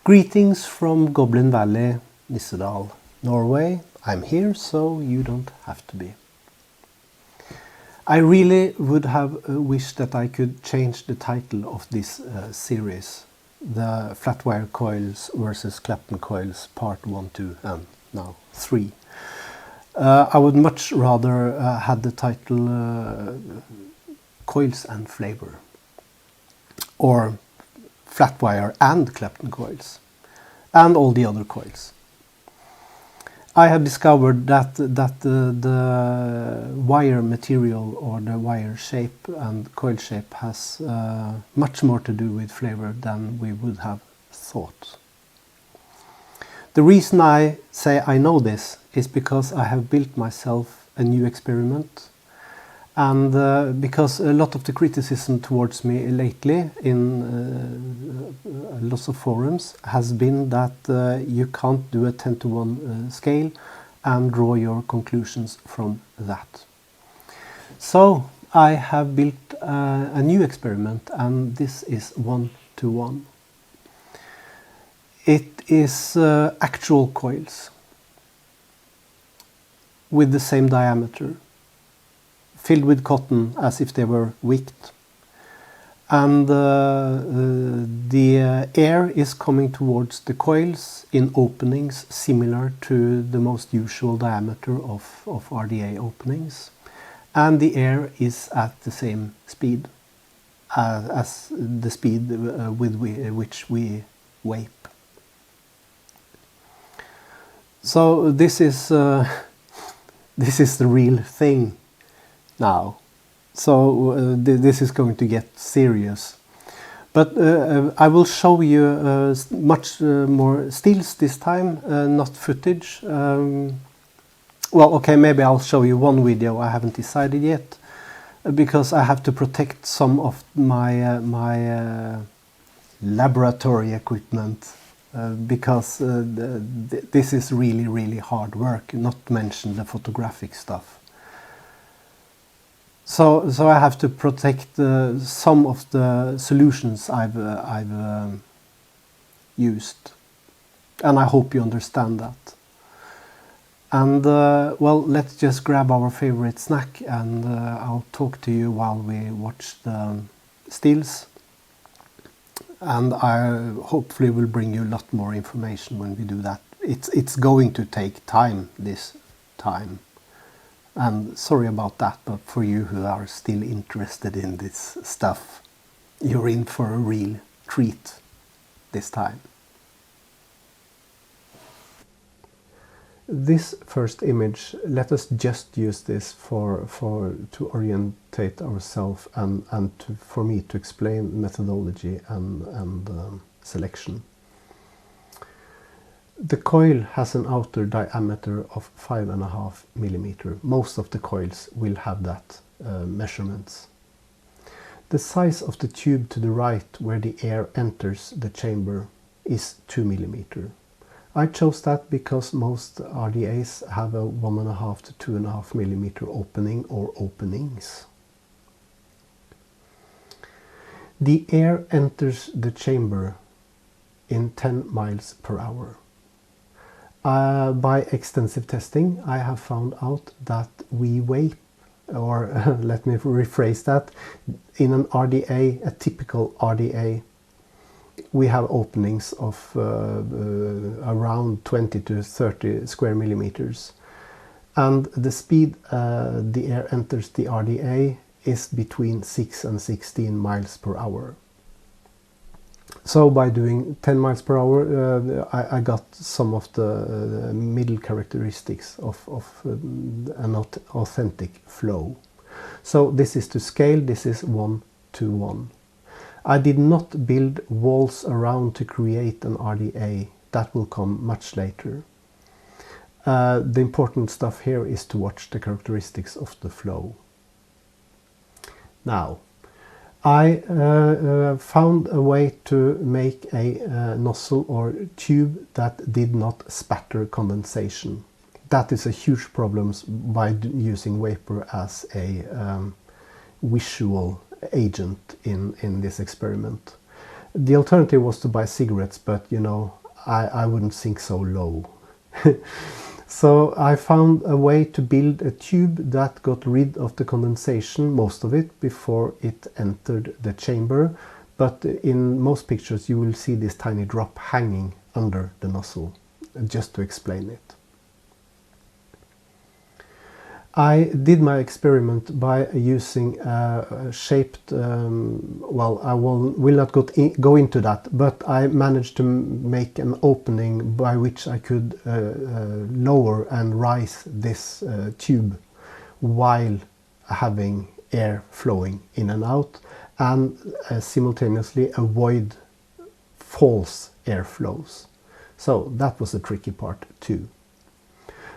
Greetings from Goblin Valley, Nissedal, Norway. I'm here so you don't have to be. I really would have wished that I could change the title of this series, the Flatwire Coils versus Clapton Coils Part 1, 2 and now 3. I would much rather had the title Coils and Flavor, or Flatwire and Clapton Coils, and all the other coils. I have discovered that the wire material or the wire shape and coil shape has much more to do with flavor than we would have thought. The reason I say I know this is because I have built myself a new experiment, and because a lot of the criticism towards me lately in lots of forums has been that you can't do a 10:1 scale and draw your conclusions from that. So I have built a new experiment, and this is 1:1. It is actual coils with the same diameter, filled with cotton as if they were wicked, and the air is coming towards the coils in openings similar to the most usual diameter of RDA openings, and the air is at the same speed as the speed with which we vape. So this is the real thing now. So this is going to get serious. But I will show you much more stills this time, not footage. Well, okay, maybe I'll show you one video. I haven't decided yet, because I have to protect some of my laboratory equipment, because this is really hard work, not to mention the photographic stuff. So I have to protect some of the solutions I've used, and I hope you understand that. And well, let's just grab our favorite snack, and I'll talk to you while we watch the stills, and I hopefully will bring you a lot more information when we do that. It's going to take time this time. And sorry about that, but for you who are still interested in this stuff, you're in for a real treat this time. This first image, let us just use this to orientate ourselves and for me to explain methodology and selection. The coil has an outer diameter of 5.5 millimeters. Most of the coils will have that measurements. The size of the tube to the right, where the air enters the chamber, is 2 millimeters. I chose that because most RDAs have a 1.5 to 2.5 millimeter opening or openings. The air enters the chamber in 10 miles per hour. By extensive testing, I have found out that we vape, or let me rephrase that, in an RDA, a typical RDA, we have openings of around 20 to 30 square millimeters. And the speed the air enters the RDA is between 6 and 16 miles per hour. So by doing 10 miles per hour, I got some of the middle characteristics of an authentic flow. So this is to scale, this is 1:1. I did not build walls around to create an RDA. That will come much later. The important stuff here is to watch the characteristics of the flow. Now, I found a way to make a nozzle or tube that did not spatter condensation. That is a huge problem by using vapor as a visual agent in this experiment. The alternative was to buy cigarettes, but you know, I wouldn't sink so low. So I found a way to build a tube that got rid of the condensation, most of it, before it entered the chamber. But in most pictures you will see this tiny drop hanging under the nozzle, just to explain it. I did my experiment by using a shaped, well, I will not go into that, but I managed to make an opening by which I could lower and rise this tube while having air flowing in and out, and simultaneously avoid false airflows. So that was the tricky part too.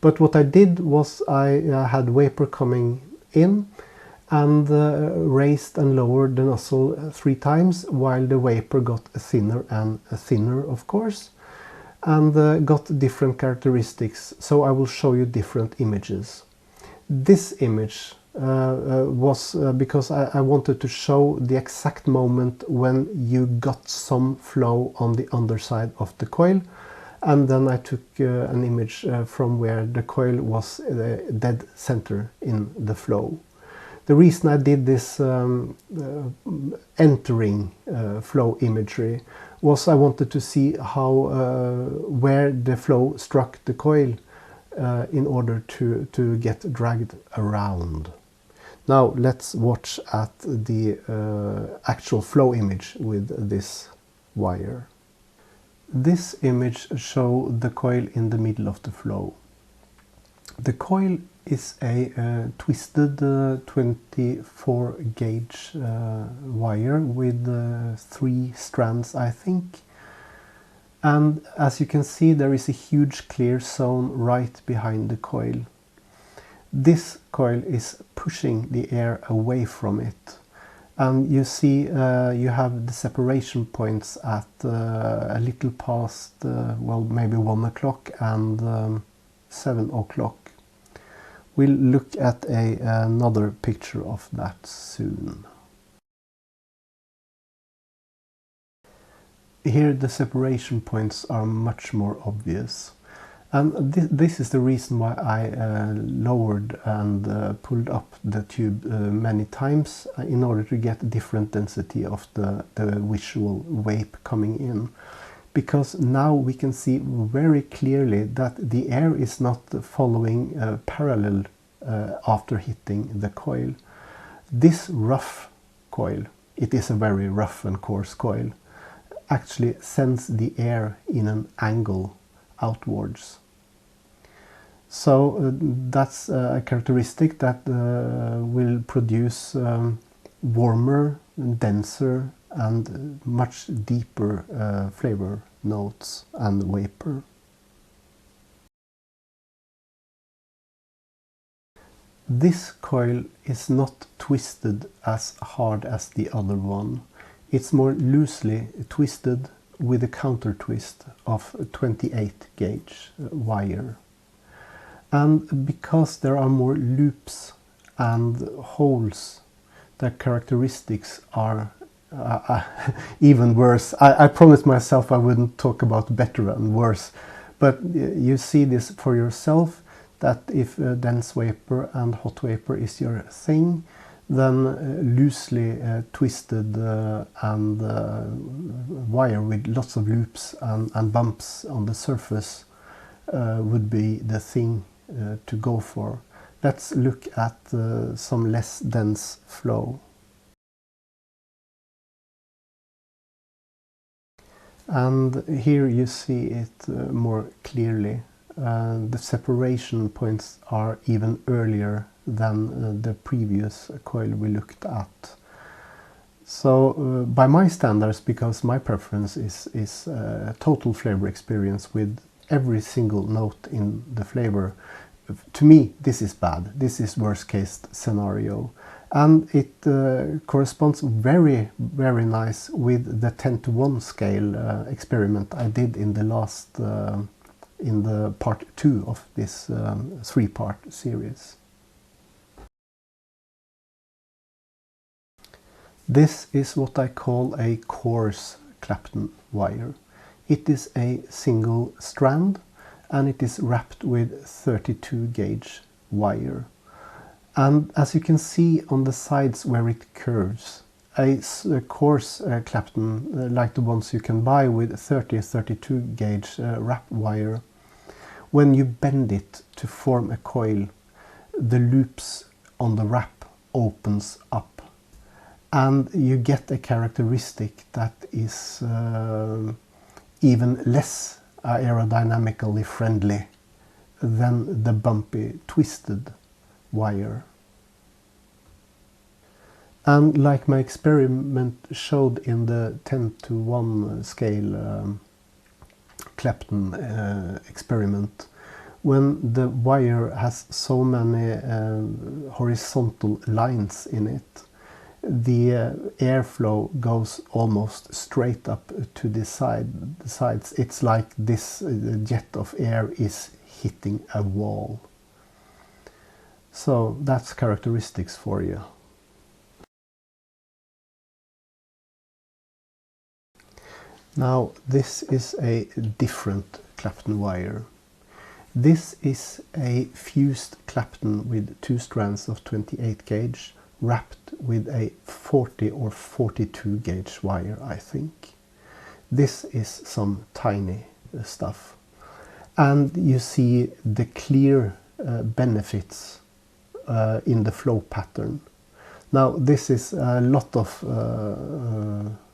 But what I did was I had vapor coming in and raised and lowered the nozzle 3 times while the vapor got thinner and thinner, of course, and got different characteristics. So I will show you different images. This image was because I wanted to show the exact moment when you got some flow on the underside of the coil. And then I took an image from where the coil was dead center in the flow. The reason I did this entering flow imagery was I wanted to see how where the flow struck the coil in order to get dragged around. Now let's watch at the actual flow image with this wire. This image shows the coil in the middle of the flow. The coil is a twisted 24 gauge wire with 3 strands, I think. And as you can see, there is a huge clear zone right behind the coil. This coil is pushing the air away from it. And you see you have the separation points at a little past, well, maybe 1 o'clock and 7 o'clock. We'll look at another picture of that soon. Here the separation points are much more obvious. And this is the reason why I lowered and pulled up the tube many times in order to get different density of the visual vape coming in. Because now we can see very clearly that the air is not following parallel after hitting the coil. This rough coil, it is a very rough and coarse coil, actually sends the air in an angle outwards. So that's a characteristic that will produce warmer, denser and much deeper flavor notes and vapor. This coil is not twisted as hard as the other one. It's more loosely twisted with a counter twist of 28 gauge wire. And because there are more loops and holes, the characteristics are even worse. I promised myself I wouldn't talk about better and worse, but you see this for yourself, that if dense vapor and hot vapor is your thing, then loosely twisted and wire with lots of loops and bumps on the surface would be the thing to go for. Let's look at some less dense flow. And here you see it more clearly. The separation points are even earlier than the previous coil we looked at. So by my standards, because my preference is total flavor experience with every single note in the flavor, to me this is bad. This is worst case scenario, and it corresponds very nice with the 10:1 scale experiment I did in the last in the part 2 of this 3-part series. This is what I call a coarse Clapton wire. It is a single strand and it is wrapped with 32 gauge wire. And as you can see on the sides where it curves, a coarse Clapton, like the ones you can buy with 32 gauge wrap wire, when you bend it to form a coil, the loops on the wrap opens up and you get a characteristic that is even less aerodynamically friendly than the bumpy twisted wire. And like my experiment showed in the 10:1 scale Clapton experiment, when the wire has so many horizontal lines in it, the airflow goes almost straight up to the sides. It's like this jet of air is hitting a wall. So that's characteristics for you. Now this is a different Clapton wire. This is a fused Clapton with 2 strands of 28 gauge wrapped with a 40 or 42 gauge wire, I think. This is some tiny stuff. And you see the clear benefits in the flow pattern. Now this is a lot of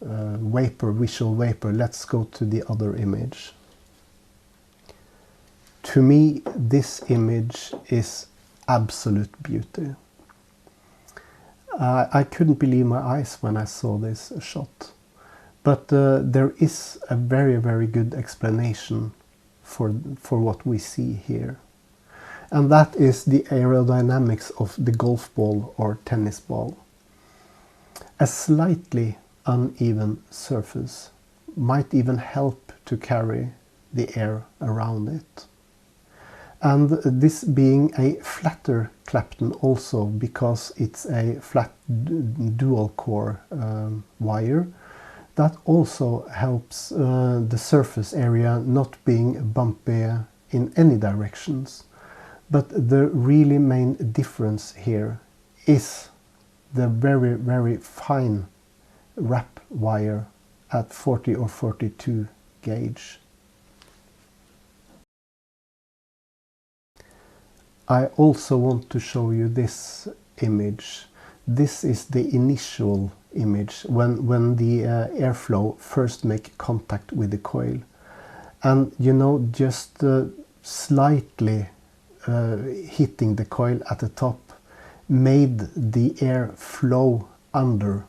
vapor, visual vapor. Let's go to the other image. To me, this image is absolute beauty. I couldn't believe my eyes when I saw this shot. But there is a very, very good explanation for what we see here. And that is the aerodynamics of the golf ball or tennis ball. A slightly uneven surface might even help to carry the air around it. And this being a flatter Clapton also, because it's a flat dual core wire, that also helps the surface area not being bumpy in any directions. But the really main difference here is the very, very fine wrap wire at 40 or 42 gauge. I also want to show you this image. This is the initial image when the airflow first make contact with the coil. And you know, just slightly hitting the coil at the top made the air flow under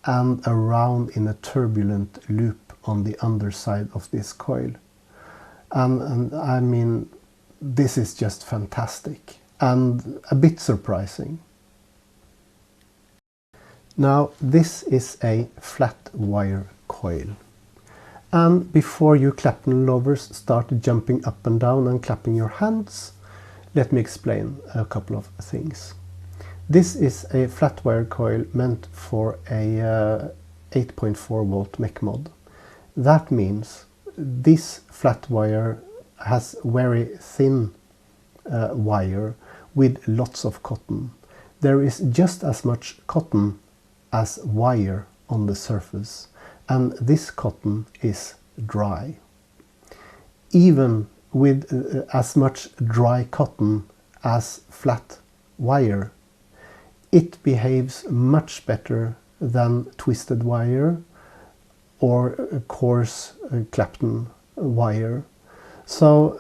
and around in a turbulent loop on the underside of this coil. And I mean, this is just fantastic and a bit surprising. Now this is a flat wire coil. And before you Clapton lovers start jumping up and down and clapping your hands, let me explain a couple of things. This is a flat wire coil meant for a 8.4 volt mech mod. That means this flat wire has very thin wire with lots of cotton. There is just as much cotton as wire on the surface, and this cotton is dry. Even with as much dry cotton as flat wire, it behaves much better than twisted wire or coarse Clapton wire. So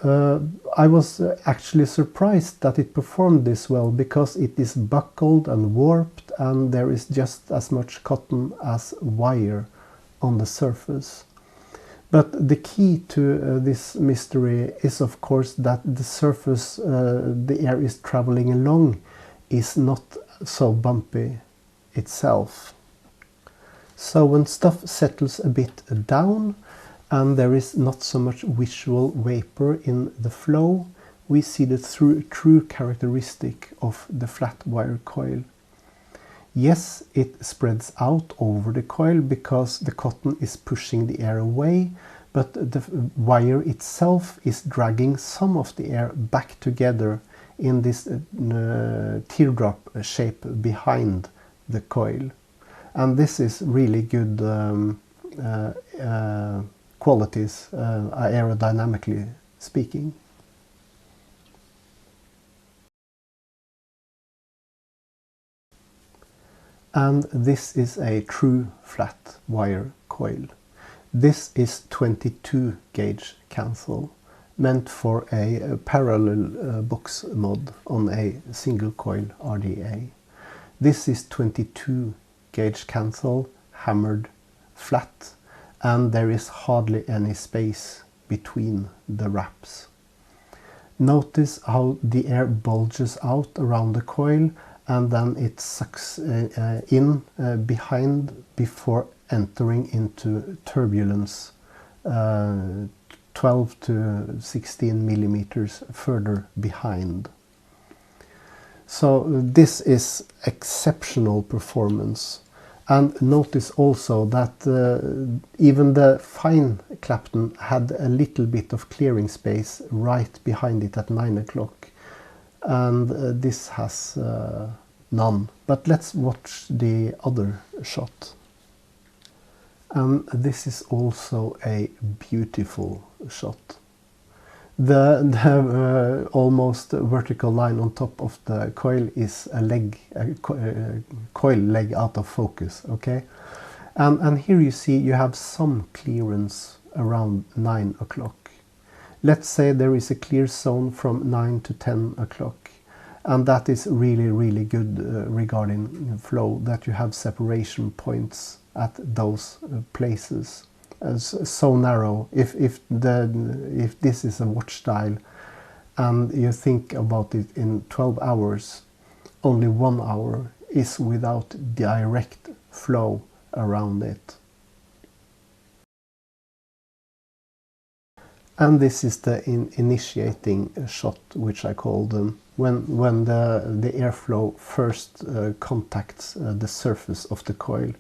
I was actually surprised that it performed this well, because it is buckled and warped and there is just as much cotton as wire on the surface. But the key to this mystery is of course that the surface the air is traveling along is not so bumpy itself. So when stuff settles a bit down and there is not so much visual vapor in the flow, we see the true characteristic of the flat wire coil. Yes, it spreads out over the coil because the cotton is pushing the air away, but the wire itself is dragging some of the air back together in this teardrop shape behind the coil. And this is really good qualities, aerodynamically speaking. And this is a true flat wire coil. This is 22 gauge cancel, meant for a parallel box mod on a single coil RDA. This is 22 gauge cancel, hammered flat, and there is hardly any space between the wraps. Notice how the air bulges out around the coil and then it sucks in behind before entering into turbulence 12 to 16 millimeters further behind. So this is exceptional performance. And notice also that even the fine Clapton had a little bit of clearing space right behind it at 9 o'clock. And this has none. But let's watch the other shot. And this is also a beautiful shot. The almost vertical line on top of the coil is a leg, coil leg out of focus, okay? And here you see you have some clearance around 9 o'clock. Let's say there is a clear zone from 9 to 10 o'clock. And that is really, really good regarding flow, that you have separation points at those places. So narrow. If this is a watch dial and you think about it in 12 hours, only 1 hour is without direct flow around it. And this is the initiating shot, which I call them, when the airflow first contacts the surface of the coil,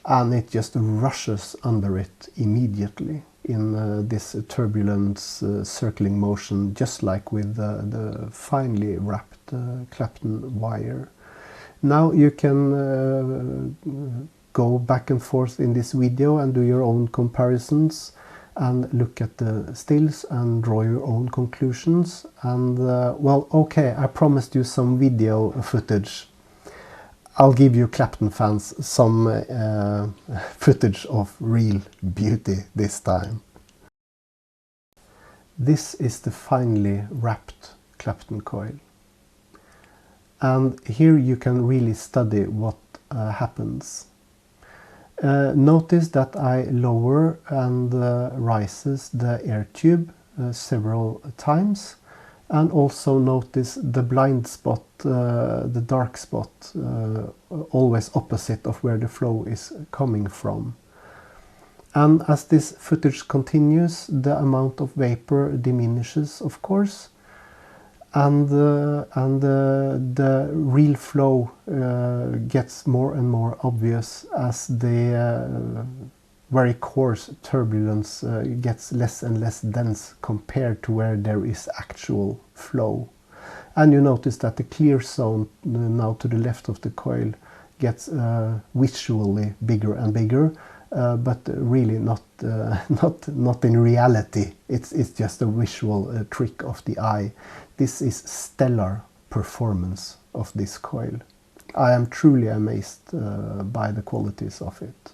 and it just rushes under it immediately in this turbulence circling motion, just like with the finely wrapped Clapton wire. Now you can go back and forth in this video and do your own comparisons and look at the stills and draw your own conclusions. And well, okay, I promised you some video footage. I'll give you Clapton fans some footage of real beauty this time. This is the finely wrapped Clapton coil. And here you can really study what happens. Notice that I lower and rises the air tube several times, and also notice the blind spot, the dark spot, always opposite of where the flow is coming from. And as this footage continues, the amount of vapor diminishes, of course, and the real flow gets more and more obvious as the very coarse turbulence gets less and less dense compared to where there is actual flow. And you notice that the clear zone now to the left of the coil gets visually bigger and bigger, but really not in reality. It's just a visual trick of the eye. This is stellar performance of this coil. I am truly amazed by the qualities of it.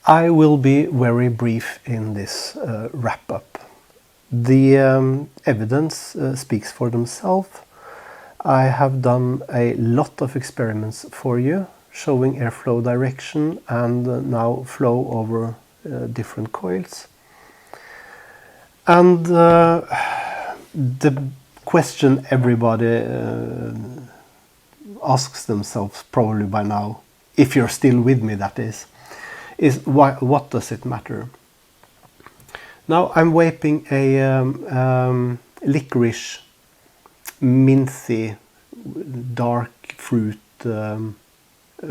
I will be very brief in this wrap-up. The evidence speaks for themselves. I have done a lot of experiments for you, showing airflow direction and now flow over different coils. And the question everybody asks themselves probably by now, if you're still with me that is what does it matter? Now I'm vaping a licorice, minty, dark fruit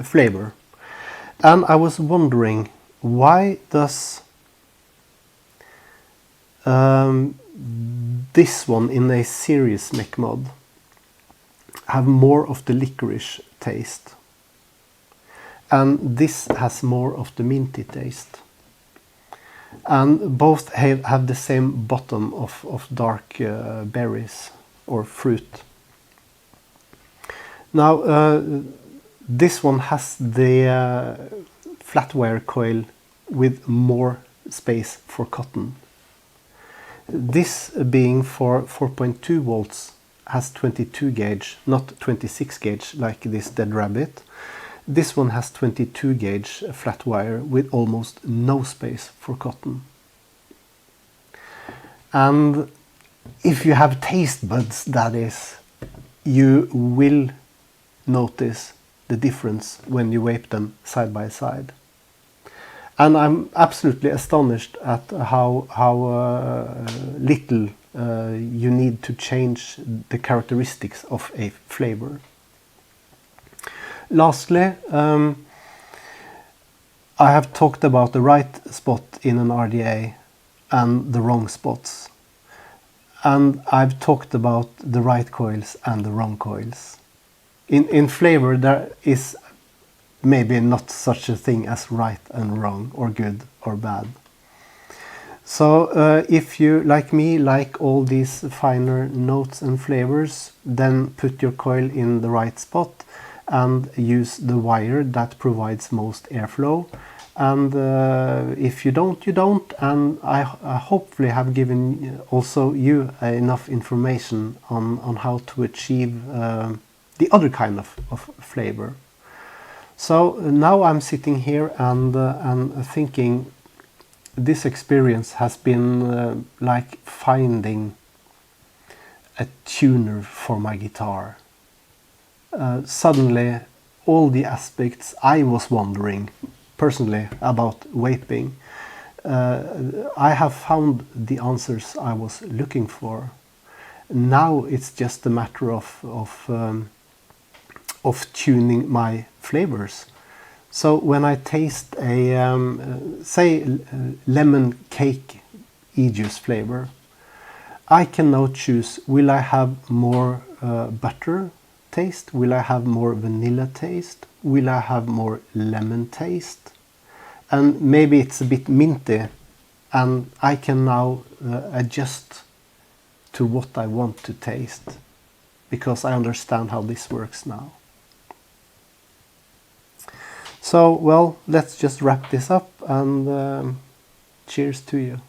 flavor. And I was wondering, why does this one in a serious neck mod have more of the licorice taste, and this has more of the minty taste, and both have the same bottom of dark berries or fruit. Now this one has the flat wire coil with more space for cotton. This being for 4.2 volts has 22 gauge, not 26 gauge like this Dead Rabbit. This one has 22 gauge flat wire with almost no space for cotton. And if you have taste buds, that is, you will notice the difference when you vape them side by side. And I'm absolutely astonished at how little you need to change the characteristics of a flavor. Lastly, I have talked about the right spot in an RDA and the wrong spots. And I've talked about the right coils and the wrong coils. In flavor, there is maybe not such a thing as right and wrong, or good or bad. So if you, like me, like all these finer notes and flavors, then put your coil in the right spot and use the wire that provides most airflow. And if you don't, you don't. And I hopefully have given also you enough information on how to achieve the other kind of flavor. So now I'm sitting here and thinking, this experience has been like finding a tuner for my guitar. Suddenly all the aspects I was wondering personally about vaping, I have found the answers I was looking for. Now it's just a matter of tuning my flavors. So when I taste a say lemon cake e-juice flavor, I can now choose, will I have more butter taste? Will I have more vanilla taste? Will I have more lemon taste? And maybe it's a bit minty, and I can now adjust to what I want to taste, because I understand how this works now. So, well, let's just wrap this up, and cheers to you.